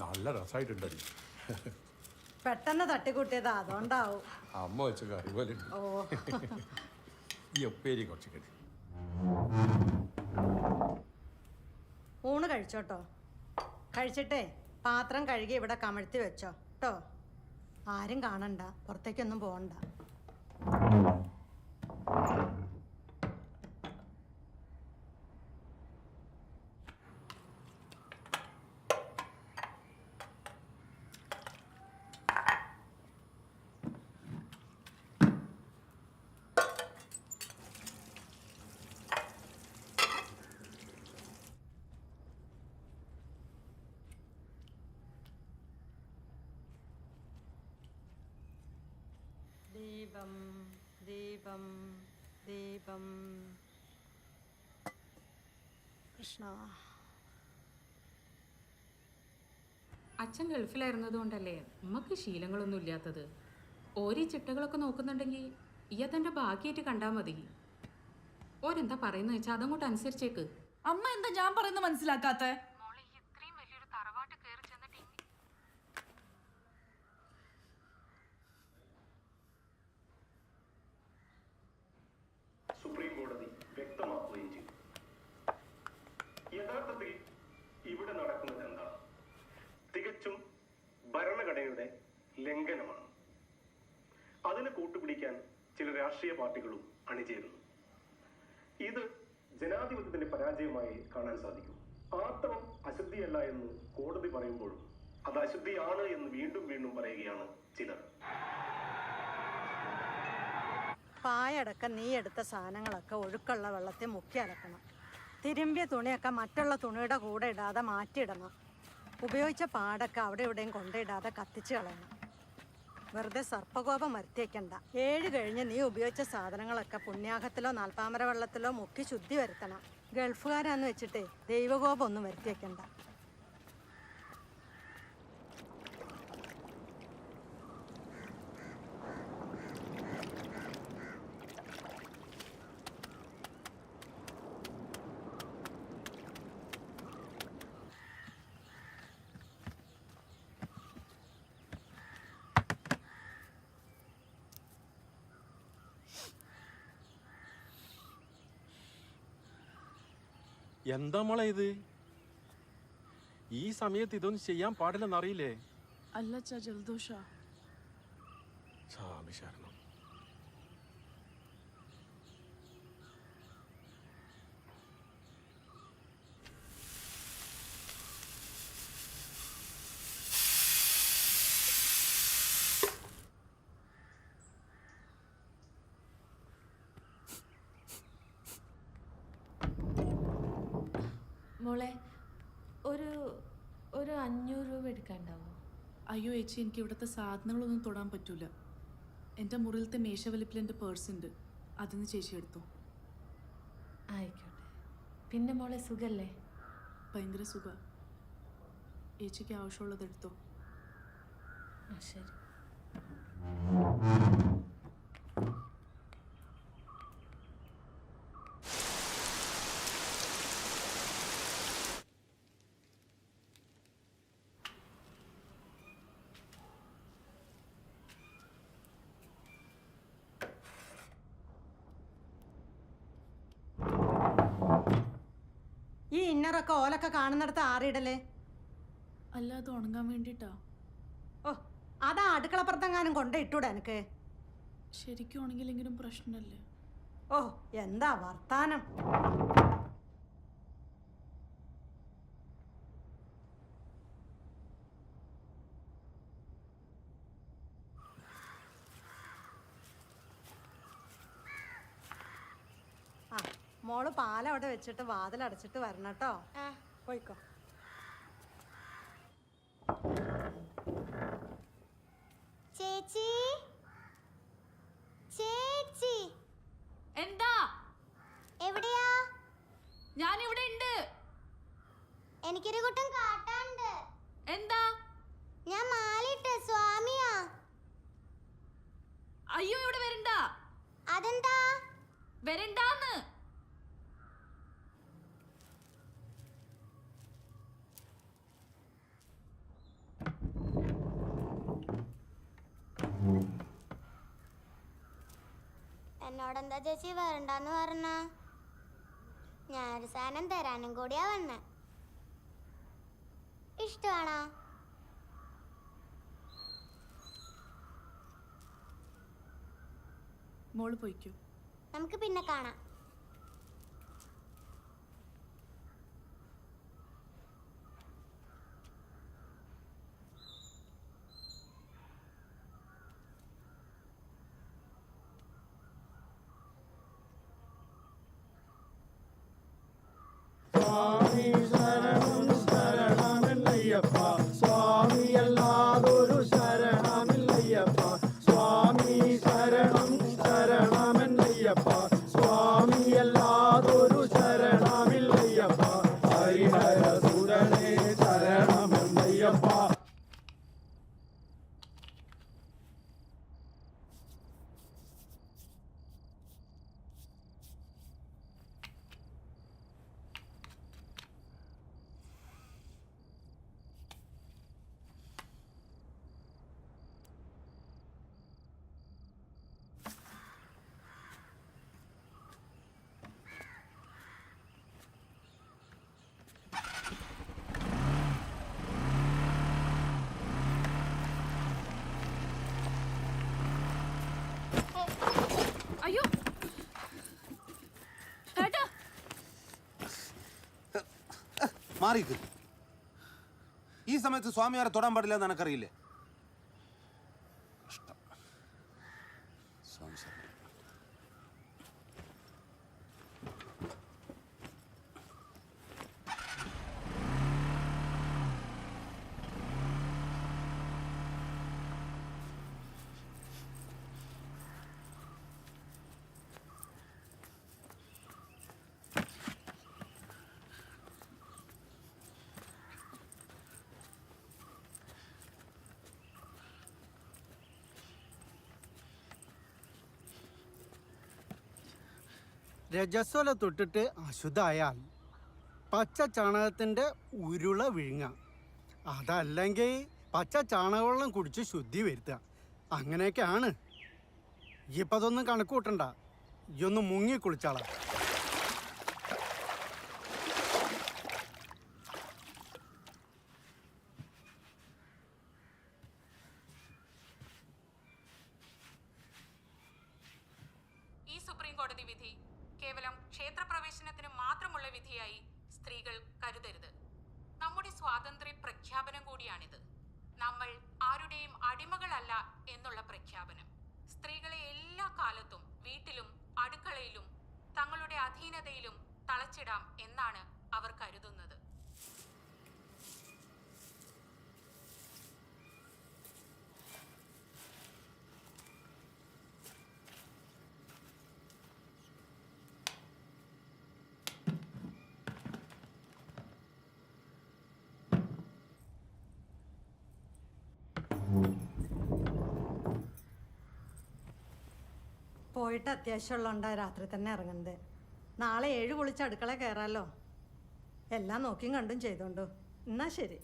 നല്ല രസമായിട്ടുണ്ടല്ലോ. പെട്ടെന്ന് തട്ടിക്കൂട്ടിയതാ, അതുകൊണ്ടാവും. അമ്മ വെച്ച കറി പോലെ. ഓ, ഈ ഉപ്പേരി കുറച്ച് കറി. ഊണ് കഴിച്ചോട്ടോ. കഴിച്ചിട്ടേ പാത്രം കഴുകി ഇവിടെ കമഴ്ത്തി വെച്ചോ കേട്ടോ. ആരും കാണണ്ട, പുറത്തേക്കൊന്നും പോകണ്ട. ദീപം ദീപം ദീപം കൃഷ്ണ. അച്ഛൻ ഗൾഫിലായിരുന്നത് കൊണ്ടല്ലേ നമുക്ക് ശീലങ്ങളൊന്നും ഇല്ലാത്തത്. ഓരോ ചിട്ടകളൊക്കെ നോക്കുന്നുണ്ടെങ്കിൽ ഈ തൻ്റെ ഭാഗ്യമായിട്ട് കണ്ടാൽ മതി. ഓരെന്താ പറയുന്നത് വെച്ചാൽ അതങ്ങോട്ട് അനുസരിച്ചേക്ക്. അമ്മ എന്താ ഞാൻ പറയുന്നത് മനസ്സിലാക്കാത്ത? സുപ്രീം കോടതി വ്യക്തമാക്കുകയും ചെയ്തു. യഥാർത്ഥത്തിൽ ഇവിടെ നടക്കുന്നത് എന്താണ്? തികച്ചും ഭരണഘടനയുടെ ലംഘനമാണ്. അതിന് കൂട്ടുപിടിക്കാൻ ചില രാഷ്ട്രീയ പാർട്ടികളും അണിചേരുന്നു. ഇത് ജനാധിപത്യത്തിന്റെ പരാജയമായി കാണാൻ സാധിക്കും. ആർത്തവം അശുദ്ധിയല്ല എന്ന് കോടതി പറയുമ്പോഴും അത് അശുദ്ധിയാണ് എന്ന് വീണ്ടും വീണ്ടും പറയുകയാണ് ചിലർ. പായടക്കം നീ എടുത്ത സാധനങ്ങളൊക്കെ ഒഴുക്കുള്ള വെള്ളത്തിൽ മുക്കി അലക്കണം. തിരുമ്പിയ തുണിയൊക്കെ മറ്റുള്ള തുണിയുടെ കൂടെ ഇടാതെ മാറ്റിയിടണം. ഉപയോഗിച്ച പാടൊക്കെ അവിടെ ഇവിടെയും കൊണ്ടിടാതെ കത്തിച്ച് കളയണം. വെറുതെ സർപ്പകോപം വരുത്തിയേക്കണ്ട. 7 കഴിഞ്ഞ് നീ ഉപയോഗിച്ച സാധനങ്ങളൊക്കെ പുണ്യാഹത്തിലോ നാൽപ്പാമര വെള്ളത്തിലോ മുക്കി ശുദ്ധി വരുത്തണം. ഗൾഫുകാരാന്ന് വെച്ചിട്ടേ ദൈവകോപം ഒന്നും വരുത്തിയേക്കണ്ട. എന്താ മോളെ ഇത്? ഈ സമയത്ത് ഇതൊന്നും ചെയ്യാൻ പാടില്ലെന്നറിയില്ലേ? അല്ല ജലദോഷ. സ്വാമി ശരണം. മോളെ ഒരു 500 രൂപ എടുക്കാണ്ടാവോ? അയ്യോ ചേച്ചി, എനിക്ക് ഇവിടുത്തെ സാധനങ്ങളൊന്നും തൊടാൻ പറ്റൂല. എൻ്റെ മുറിയിലത്തെ മേശവലിപ്പിൽ എൻ്റെ പേഴ്സ് ഉണ്ട്, അതിന് ചേച്ചി എടുത്തോ. ആയിക്കോട്ടെ. പിന്നെ മോളെ സുഖല്ലേ? ഭയങ്കര സുഖ. ചേച്ചിക്ക് ആവശ്യമുള്ളത് എടുത്തോ. ആ ശരി. ഈ ഇന്നറൊക്കെ ഓലൊക്കെ കാണുന്നിടത്ത് ആറിയിടലേ? അല്ല, അത് ഉണങ്ങാൻ വേണ്ടിട്ടാ. ഓ, അതാ അടുക്കളപ്പുറത്തെങ്ങാനും കൊണ്ടേ ഇട്ടൂടെ എനിക്ക്? ശരിക്കും ഉണങ്ങില്ലെങ്കിലും പ്രശ്നമല്ലേ? ഓ, എന്താ വർത്താനം. ആ, മോള് പാലവിടെ വെച്ചിട്ട് വാതിലടച്ചിട്ട് വരണം കേട്ടോ. പോയിക്കോ. ചേച്ചി, ചേച്ചി എന്താ? എവിടെയാ? ഞാനിവിടെ ഉണ്ട്. എനിക്കൊരു കൂട്ടം കാട്ടാണ്ട്. എന്താ? ഞാൻ മാലയിട്ട സ്വാമിയാ. അയ്യോ, ഇവിടെ വരണ്ട. അതെന്താ? വരണ്ടാന്ന്. എന്നോടെന്താ ചേച്ചി വരണ്ടെന്ന് പറഞ്ഞ? ഞാനൊരു സാധനം തരാനും കൂടിയാ വന്നെ. ഇഷ്ടമാണോ? മോള് പോയിക്കോ. നമുക്ക് പിന്നെ കാണാം. സ്വാമി ശരണം ശരണമില്ലയ്യപ്പ, സ്വാമി അല്ലാതൊരു ശരണമില്ലയ്യപ്പ. സ്വാമി ശരണം ശരണമില്ലയ്യപ്പ, സ്വാമി അല്ലാതൊരു ശരണമില്ലയ്യപ്പ. ഹരിഹരസുരനേ ശരണമില്ലയ്യപ്പ. അയ്യോ ഏട്ടാ, മാറിക്ക്. ഈ സമയത്ത് സ്വാമിയാരെ തൊടാൻ പാടില്ല എന്ന് എനക്കറിയില്ലേ? കഷ്ടം. സ്വാമി ശരണം. രജസ്വല തൊട്ടിട്ട് അശുദ്ധായാൽ പച്ച ചാണകത്തിൻ്റെ ഉരുള വിഴുങ്ങുക, അതല്ലെങ്കിൽ പച്ച ചാണകവെള്ളം കുടിച്ച് ശുദ്ധി വരുത്തുക. അങ്ങനെയൊക്കെയാണ്. ഇപ്പം അതൊന്നും കണക്ക് കൂട്ടണ്ട, ഈ ഒന്ന് മുങ്ങി കുളിച്ചാളാ. ഈ സുപ്രീം കോടതി വിധി കേവലം ക്ഷേത്രപ്രവേശനത്തിന് മാത്രമുള്ള വിധിയായി സ്ത്രീകൾ കരുതരുത്. നമ്മുടെ സ്വാതന്ത്ര്യ പ്രഖ്യാപനം കൂടിയാണിത്. നമ്മൾ ആരുടെയും അടിമകളല്ല എന്നുള്ള പ്രഖ്യാപനം. സ്ത്രീകളെ എല്ലാ കാലത്തും വീട്ടിലും അടുക്കളയിലും തങ്ങളുടെ അധീനതയിലും തളച്ചിടാം എന്നാണ് അവർ കരുതുന്നത്. പോയിട്ട് അത്യാവശ്യമുള്ളതുകൊണ്ടാണ് രാത്രി തന്നെ ഇറങ്ങുന്നത്. നാളെ 7 കുളിച്ച് അടുക്കള കയറാമല്ലോ. എല്ലാം നോക്കിയും കണ്ടും ചെയ്തോണ്ടു. എന്നാ ശരി.